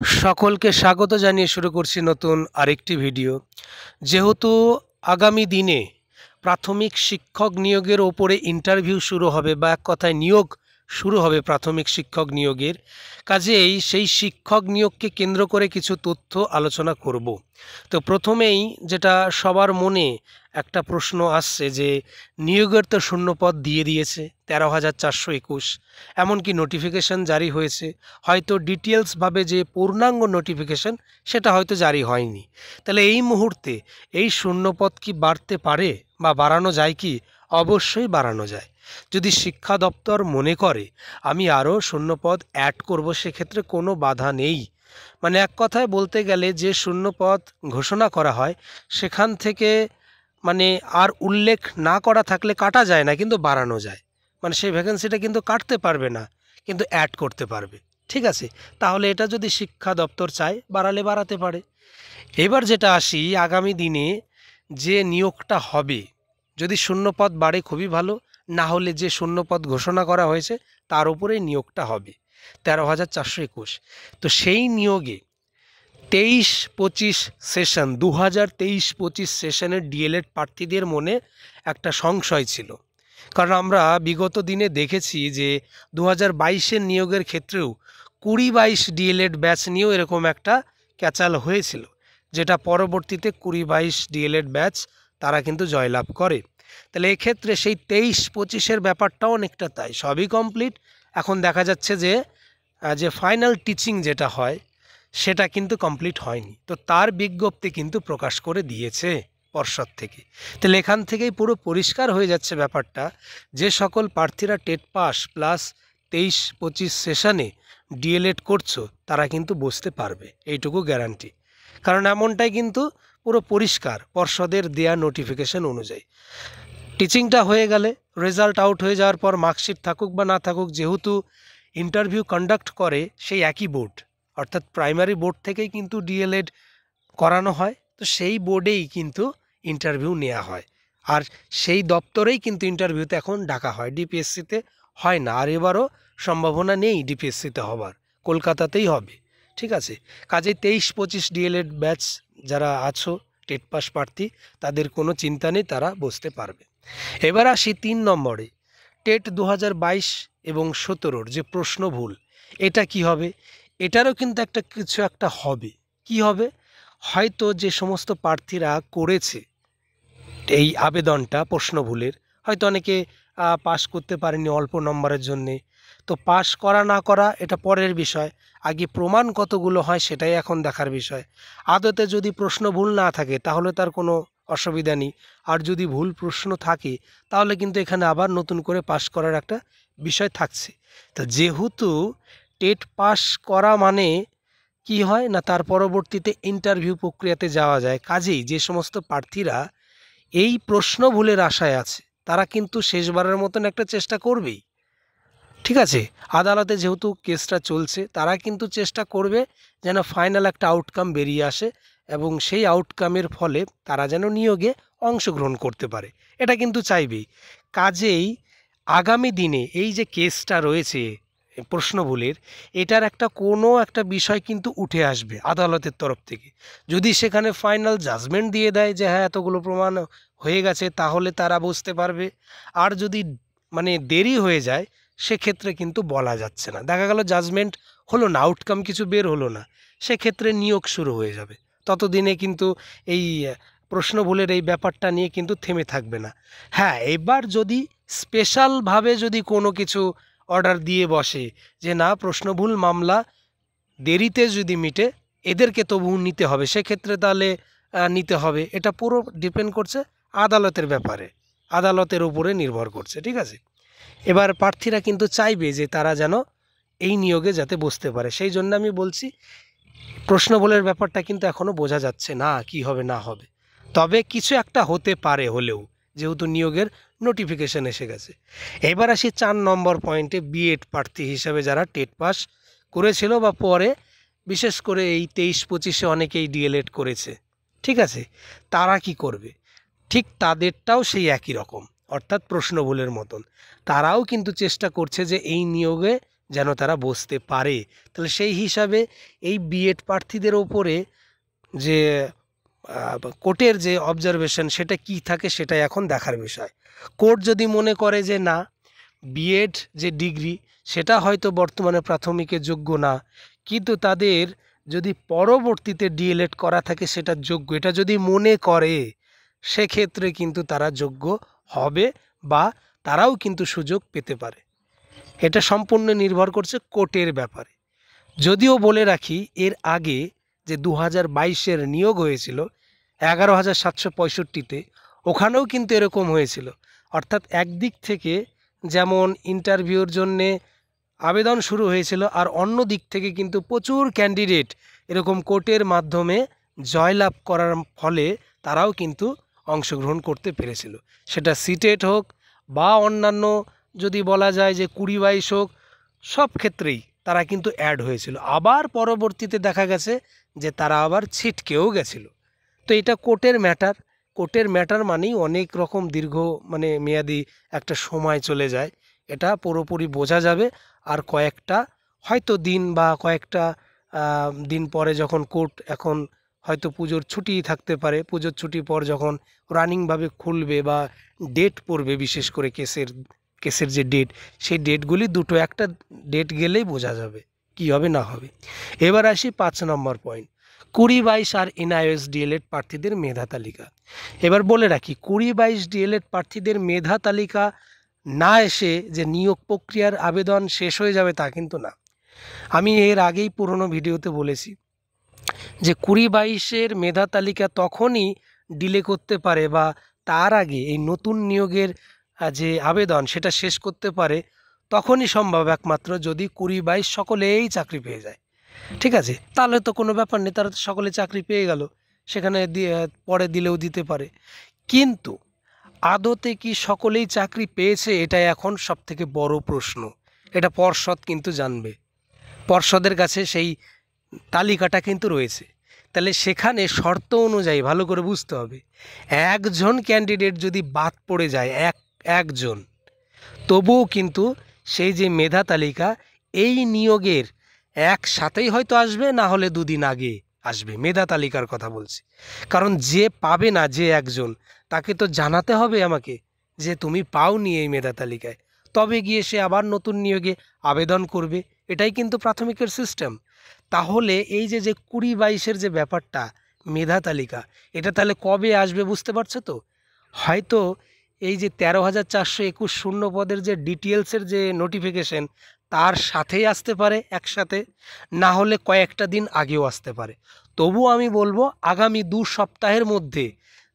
সকলকে স্বাগত জানিয়ে শুরু করছি নতুন আরেকটি ভিডিও। যেহেতু আগামী দিনে প্রাথমিক শিক্ষক নিয়োগের ওপরে ইন্টারভিউ শুরু হবে বা এক কথায় নিয়োগ শুরু হবে প্রাথমিক শিক্ষক নিয়োগের, কাজেই সেই শিক্ষক নিয়োগকে কেন্দ্র করে কিছু তথ্য আলোচনা করব। তো প্রথমেই যেটা সবার মনে একটা প্রশ্ন আসছে যে নিয়োগের তো শূন্যপদ দিয়ে দিয়েছে 13,421, এমনকি নোটিফিকেশন জারি হয়েছে, হয়তো ডিটেলসভাবে যে পূর্ণাঙ্গ নোটিফিকেশন সেটা হয়তো জারি হয়নি। তাহলে এই মুহূর্তে এই শূন্যপদ কি বাড়তে পারে বা বাড়ানো যায় কি? অবশ্যই বাড়ানো যায়। যদি শিক্ষা দপ্তর মনে করে আমি আরও শূন্যপদ অ্যাড করব, সেক্ষেত্রে কোনো বাধা নেই। মানে এক কথায় বলতে গেলে যে শূন্যপদ ঘোষণা করা হয় সেখান থেকে মানে আর উল্লেখ না করা থাকলে কাটা যায় না, কিন্তু বাড়ানো যায়। মানে সেই ভ্যাকেন্সিটা কিন্তু কাটতে পারবে না, কিন্তু অ্যাড করতে পারবে। ঠিক আছে, তাহলে এটা যদি শিক্ষা দপ্তর চায় বাড়ালে বাড়াতে পারে। এবার যেটা আসি, আগামী দিনে যে নিয়োগটা হবে, যদি শূন্যপদ বাড়ে খুবই ভালো, না হলে যে শূন্যপদ ঘোষণা করা হয়েছে তার উপরেই নিয়োগটা হবে 13,421। তো সেই নিয়োগে 23-25 সেশন 2023-25 সেশনের ডিএলএড প্রার্থীদের মনে একটা সংশয় ছিল। কারণ আমরা বিগত দিনে দেখেছি যে 2022-এর নিয়োগের ক্ষেত্রেও 20-22 ডিএলএড ব্যাচ নিয়েও এরকম একটা ক্যাচাল হয়েছিল, যেটা পরবর্তীতে 20-22 ডিএলএড ব্যাচ তারা কিন্তু জয়লাভ করে। তাহলে এক্ষেত্রে সেই 23-25-এর ব্যাপারটাও অনেকটা তাই, সবই কমপ্লিট। এখন দেখা যাচ্ছে যে যে ফাইনাল টিচিং যেটা হয় সেটা কিন্তু কমপ্লিট হয়নি। তো তার বিজ্ঞপ্তি কিন্তু প্রকাশ করে দিয়েছে পর্ষদ থেকে। তাহলে এখান থেকেই পুরো পরিষ্কার হয়ে যাচ্ছে ব্যাপারটা, যে সকল প্রার্থীরা টেট পাস প্লাস 23-25 সেশনে ডিএলএড করছো তারা কিন্তু বসতে পারবে, এইটুকু গ্যারান্টি। কারণ এমনটাই কিন্তু পুরো পরিষ্কার পর্ষদের দেয়া নোটিফিকেশন অনুযায়ী। টিচিংটা হয়ে গেলে, রেজাল্ট আউট হয়ে যাওয়ার পর মার্কশিট থাকুক বা না থাকুক, যেহেতু ইন্টারভিউ কন্ডাক্ট করে সেই একই বোর্ড, অর্থাৎ প্রাইমারি বোর্ড থেকেই কিন্তু ডিএলএড করানো হয়, তো সেই বোর্ডেই কিন্তু ইন্টারভিউ নেওয়া হয়। আর সেই দপ্তরেই কিন্তু ইন্টারভিউতে এখন ডাকা হয়, ডিপিএসসিতে হয় না। আর এবারও সম্ভাবনা নেই ডিপিএসসিতে হবার, কলকাতাতেই হবে। ঠিক আছে, কাজেই 23-25 ডিএলএড ব্যাচ যারা আছো টেট পাস প্রার্থী, তাদের কোনো চিন্তা নেই, তারা বসতে পারবে। এবার আসি 3 নম্বরে, টেট 2022 এবং 17-র যে প্রশ্ন ভুল, এটা কি হবে? এটারও কিন্তু কিছু একটা হবে। কি হবে? হয়তো যে সমস্ত প্রার্থীরা করেছে এই আবেদনটা প্রশ্ন ভুলের, হয়তো অনেকে পাস করতে পারেনি অল্প নম্বরের জন্যে। তো পাস করা না করা এটা পরের বিষয়, আগে প্রমাণ কতগুলো হয় সেটাই এখন দেখার বিষয়। আদতে যদি প্রশ্ন ভুল না থাকে তাহলে তার কোনো অসুবিধা নেই, আর যদি ভুল প্রশ্ন থাকে তাহলে কিন্তু এখানে আবার নতুন করে পাস করার একটা বিষয় থাকছে। তো যেহেতু টেট পাস করা মানে কি হয় না, তার পরবর্তীতে ইন্টারভিউ প্রক্রিয়াতে যাওয়া যায়, কাজেই যে সমস্ত প্রার্থীরা এই প্রশ্ন ভুলের আশায় আছে তারা কিন্তু শেষবারের মতন একটা চেষ্টা করবেই। ঠিক আছে, আদালতে যেহেতু কেসটা চলছে, তারা কিন্তু চেষ্টা করবে যেন ফাইনাল একটা আউটকাম বেরিয়ে আসে এবং সেই আউটকামের ফলে তারা যেন নিয়োগে অংশগ্রহণ করতে পারে, এটা কিন্তু চাইবেই। কাজেই আগামী দিনে এই যে কেসটা রয়েছে প্রশ্ন ভুলের, এটার কোনো একটা বিষয় কিন্তু উঠে আসবে আদালতের তরফ থেকে। যদি সেখানে ফাইনাল জাজমেন্ট দিয়ে দেয় যে হ্যাঁ এতগুলো প্রমাণ হয়ে গেছে, তাহলে তারা বুঝতে পারবে। আর যদি মানে দেরি হয়ে যায় সেক্ষেত্রে কিন্তু বলা যাচ্ছে না, দেখা গেল জাজমেন্ট হলো না, আউটকাম কিছু বের হলো না, সেক্ষেত্রে নিয়োগ শুরু হয়ে যাবে। ততদিনে কিন্তু এই প্রশ্ন ভুলের এই ব্যাপারটা নিয়ে কিন্তু থেমে থাকবে না। হ্যাঁ, এবার যদি স্পেশালভাবে যদি কোনো কিছু অর্ডার দিয়ে বসে যে না প্রশ্ন ভুল মামলা দেরিতে যদি মিটে এদেরকে তবু নিতে হবে, সেক্ষেত্রে তাহলে নিতে হবে। এটা পুরো ডিপেন্ড করছে আদালতের ব্যাপারে, আদালতের উপরে নির্ভর করছে। ঠিক আছে, এবার প্রার্থীরা কিন্তু চাইবে যে তারা যেন এই নিয়োগে যাতে বসতে পারে, সেই জন্য আমি বলছি প্রশ্ন ভুলের ব্যাপারটা কিন্তু এখনও বোঝা যাচ্ছে না কি হবে না হবে, তবে কিছু একটা হতে পারে হলেও, যেহেতু নিয়োগের নোটিফিকেশন এসে গেছে। এবার আসি 4 নম্বর পয়েন্টে, বিএড প্রার্থী হিসাবে যারা টেট পাস করেছিল বা পরে বিশেষ করে এই 23-25-এ অনেকেই ডিএলএড করেছে। ঠিক আছে, তারা কি করবে? ঠিক তাদেরটাও সেই একই রকম, অর্থাৎ প্রশ্ন ভুলের মতন। তারাও কিন্তু চেষ্টা করছে যে এই নিয়োগে যেন তারা বসতে পারে। তাহলে সেই হিসাবে এই বিএড প্রার্থীদের ওপরে যে কোর্টের যে অবজারভেশন সেটা কি থাকে সেটাই এখন দেখার বিষয়। কোর্ট যদি মনে করে যে না, বিএড যে ডিগ্রি সেটা হয়তো বর্তমানে প্রাথমিকের যোগ্য না, কিন্তু তাদের যদি পরবর্তীতে ডিএলএড করা থাকে সেটা যোগ্য, এটা যদি মনে করে সেক্ষেত্রে কিন্তু তারা যোগ্য হবে বা তারাও কিন্তু সুযোগ পেতে পারে। এটা সম্পূর্ণ নির্ভর করছে কোর্টের ব্যাপারে। যদিও বলে রাখি, এর আগে যে 2022-এর নিয়োগ হয়েছিল 11,765-তে, ওখানেও কিন্তু এরকম হয়েছিল। অর্থাৎ একদিক থেকে যেমন ইন্টারভিউর জন্যে আবেদন শুরু হয়েছিল, আর অন্য দিক থেকে কিন্তু প্রচুর ক্যান্ডিডেট এরকম কোর্টের মাধ্যমে জয়লাভ করার ফলে তারাও কিন্তু অংশগ্রহণ করতে পেরেছিল। সেটা সিটেট হোক বা অন্যান্য যদি বলা যায় যে 20-22 হোক, সব ক্ষেত্রেই তারা কিন্তু অ্যাড হয়েছিল। আবার পরবর্তীতে দেখা গেছে যে তারা আবার ছিটকেও গেছিল। তো এটা কোর্টের ম্যাটার। কোর্টের ম্যাটার মানেই অনেক রকম দীর্ঘ মেয়াদি একটা সময় চলে যায়, এটা পুরোপুরি বোঝা যাবে। আর কয়েকটা হয়তো দিন বা কয়েকটা দিন পরে যখন কোর্ট, এখন হয়তো পুজোর ছুটি থাকতে পারে, পুজোর ছুটি পর যখন রানিংভাবে খুলবে বা ডেট পড়বে, বিশেষ করে কেসের যে ডেট, সেই ডেটগুলি দুটো একটা ডেট গেলেই বোঝা যাবে কি হবে না হবে। এবার আসি 5 নম্বর পয়েন্ট, 20-22 আর এনআইএস ডিএলএড প্রার্থীদের মেধা তালিকা। এবার বলে রাখি, 20-22 ডিএলএড প্রার্থীদের মেধা তালিকা না এসে যে নিয়োগ প্রক্রিয়ার আবেদন শেষ হয়ে যাবে তা কিন্তু না। আমি এর আগেই পুরনো ভিডিওতে বলেছি যে 20-22-এর মেধা তালিকা তখনই ডিলে করতে পারে বা তার আগে এই নতুন নিয়োগের যে আবেদন সেটা শেষ করতে পারে তখনই সম্ভব, একমাত্র যদি 20-22 সকলেই চাকরি পেয়ে যায়। ঠিক আছে, তাহলে তো কোনো ব্যাপার নেই, তারা তো সকলে চাকরি পেয়ে গেল, সেখানে পরে দিলেও দিতে পারে। কিন্তু আদতে কি সকলেই চাকরি পেয়েছে, এটাই এখন সবথেকে বড় প্রশ্ন। এটা পর্ষদ কিন্তু জানবে, পর্ষদের কাছে সেই তালিকাটা কিন্তু রয়েছে। তাহলে সেখানে শর্ত অনুযায়ী ভালো করে বুঝতে হবে, একজন ক্যান্ডিডেট যদি বাদ পড়ে যায়, একজন, তবুও কিন্তু সেই যে মেধা তালিকা এই নিয়োগের একসাথেই হয়তো আসবে, না হলে 2 দিন আগে আসবে। মেধা তালিকার কথা বলছি, কারণ যে পাবে না, যে একজন, তাকে তো জানাতে হবে আমাকে যে তুমি পাওনি এই মেধা তালিকায়, তবে গিয়ে সে আবার নতুন নিয়োগে আবেদন করবে। এটাই কিন্তু প্রাথমিকের সিস্টেম। তাহলে এই যে 20-22-এর যে ব্যাপারটা মেধা তালিকা, এটা তাহলে কবে আসবে বুঝতে পারছো তো? হয়তো এই যে 13,421 শূন্য পদের যে ডিটেলসের যে নোটিফিকেশন, তার সাথেই আসতে পারে একসাথে, না হলে কয়েকটা দিন আগেও আসতে পারে। তবু আমি বলবো আগামী 2 সপ্তাহের মধ্যে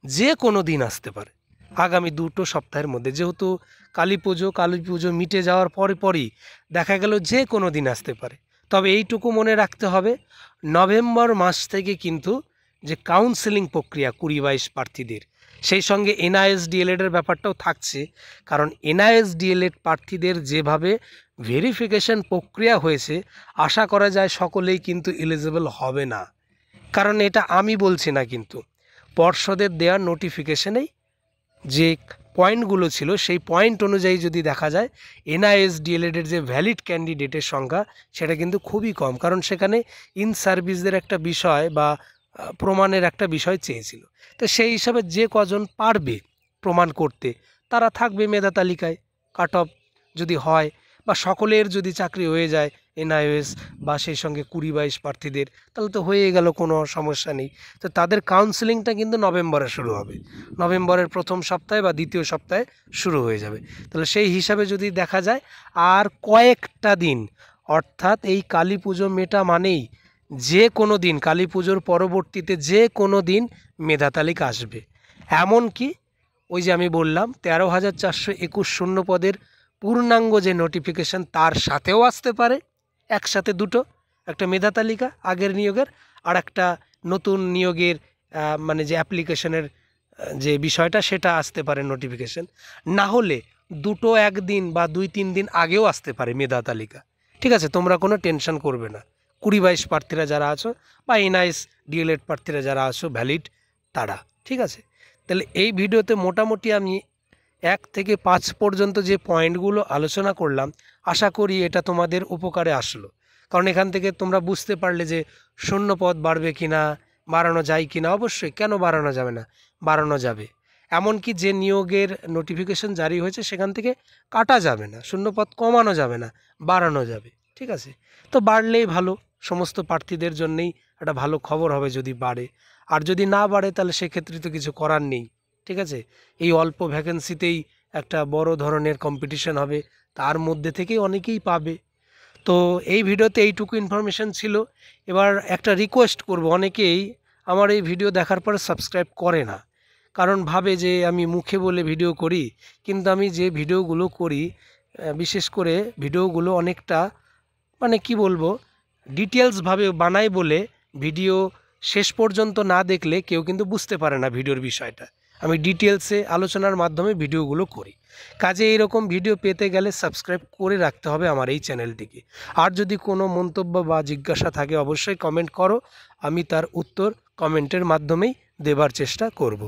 যে কোনো দিন আসতে পারে, আগামী 2 সপ্তাহের মধ্যে। যেহেতু কালী পুজো মিটে যাওয়ার পরই দেখা গেল যে কোনো দিন আসতে পারে। তবে এইটুকু মনে রাখতে হবে, নভেম্বর মাস থেকে কিন্তু যে কাউন্সেলিং প্রক্রিয়া 20-22 প্রার্থীদের, সেই সঙ্গে এনআইএস ডিএলএডের ব্যাপারটাও থাকছে। কারণ এনআইএস ডিএলএড প্রার্থীদের যেভাবে ভেরিফিকেশন প্রক্রিয়া হয়েছে, আশা করা যায় সকলেই কিন্তু এলিজিবল হবে না। কারণ এটা আমি বলছি না, কিন্তু পর্ষদের দেওয়ার নোটিফিকেশনেই যে পয়েন্টগুলো ছিল সেই পয়েন্ট অনুযায়ী যদি দেখা যায়, এনআইএস ডিএলএডের যে ভ্যালিড ক্যান্ডিডেটের সংখ্যা সেটা কিন্তু খুবই কম। কারণ সেখানে ইন সার্ভিসদের একটা বিষয় বা প্রমাণের একটা বিষয় চেয়েছিল। তো সেই হিসাবে যে কজন পারবে প্রমাণ করতে তারা থাকবে মেধা তালিকায়। কাট অফ যদি হয় বা সকলের যদি চাকরি হয়ে যায় এনআইএস বা সেই সঙ্গে 20-22 প্রার্থীদের, তাহলে তো হয়ে গেল, কোনো সমস্যা নেই। তো তাদের কাউন্সেলিংটা কিন্তু নভেম্বরে শুরু হবে, নভেম্বরের প্রথম সপ্তাহে বা দ্বিতীয় সপ্তাহে শুরু হয়ে যাবে। তাহলে সেই হিসাবে যদি দেখা যায় আর কয়েকটা দিন, অর্থাৎ এই কালী পুজো মেটা মানেই যে কোনো দিন, কালী পুজোর পরবর্তীতে যে কোনো দিন মেধা তালিকা আসবে। এমনকি ওই যে আমি বললাম 13,421 শূন্য পদের পূর্ণাঙ্গ যে নোটিফিকেশান তার সাথেও আসতে পারে, একসাথে দুটো, একটা মেধা তালিকা আগের নিয়োগের আর একটা নতুন নিয়োগের যে অ্যাপ্লিকেশনের যে বিষয়টা সেটা আসতে পারে নোটিফিকেশান। না হলে দুটো একদিন বা 2-3 দিন আগেও আসতে পারে মেধা তালিকা। ঠিক আছে, তোমরা কোনো টেনশন করবে না, 20-22 প্রার্থীরা যারা আছো বা এনআইএস ডিএলএড প্রার্থীরা যারা আছো ভ্যালিড তারা। ঠিক আছে, তাহলে এই ভিডিওতে মোটামুটি আমি 1 থেকে 5 পর্যন্ত যে পয়েন্টগুলো আলোচনা করলাম, আশা করি এটা তোমাদের উপকারে আসলো। কারণ এখান থেকে তোমরা বুঝতে পারলে যে শূন্য পদ বাড়বে কিনা, বাড়ানো যায় কিনা। অবশ্যই, কেন বাড়ানো যাবে না, বাড়ানো যাবে। এমনকি যে নিয়োগের নোটিফিকেশন জারি হয়েছে সেখান থেকে কাটা যাবে না, শূন্যপদ কমানো যাবে না, বাড়ানো যাবে। ঠিক আছে, তো বাড়লেই ভালো, সমস্ত প্রার্থীদের জন্যেই একটা ভালো খবর হবে যদি বাড়ে। আর যদি না বাড়ে তাহলে সেক্ষেত্রে তো কিছু করার নেই। ঠিক আছে, এই অল্প ভ্যাকেন্সিতেই একটা বড় ধরনের কম্পিটিশন হবে, তার মধ্যে থেকেই অনেকেই পাবে। তো এই ভিডিওতে এইটুকু ইনফরমেশন ছিল। এবার একটা রিকোয়েস্ট করব, অনেকেই আমার এই ভিডিও দেখার পরে সাবস্ক্রাইব করে না, কারণ ভাবে যে আমি মুখে বলে ভিডিও করি, কিন্তু আমি যে ভিডিওগুলো করি বিশেষ করে ভিডিওগুলো অনেকটা মানে কি বলবো, ডিটেলসভাবে বানাই বলে ভিডিও শেষ পর্যন্ত না দেখলে কেউ কিন্তু বুঝতে পারে না ভিডিওর বিষয়টা। আমি ডিটেলসে আলোচনার মাধ্যমে ভিডিওগুলো করি। কাজে এইরকম ভিডিও পেতে গেলে সাবস্ক্রাইব করে রাখতে হবে আমার এই চ্যানেলটিকে। আর যদি কোনো মন্তব্য বা জিজ্ঞাসা থাকে অবশ্যই কমেন্ট করো, আমি তার উত্তর কমেন্টের মাধ্যমেই দেবার চেষ্টা করব।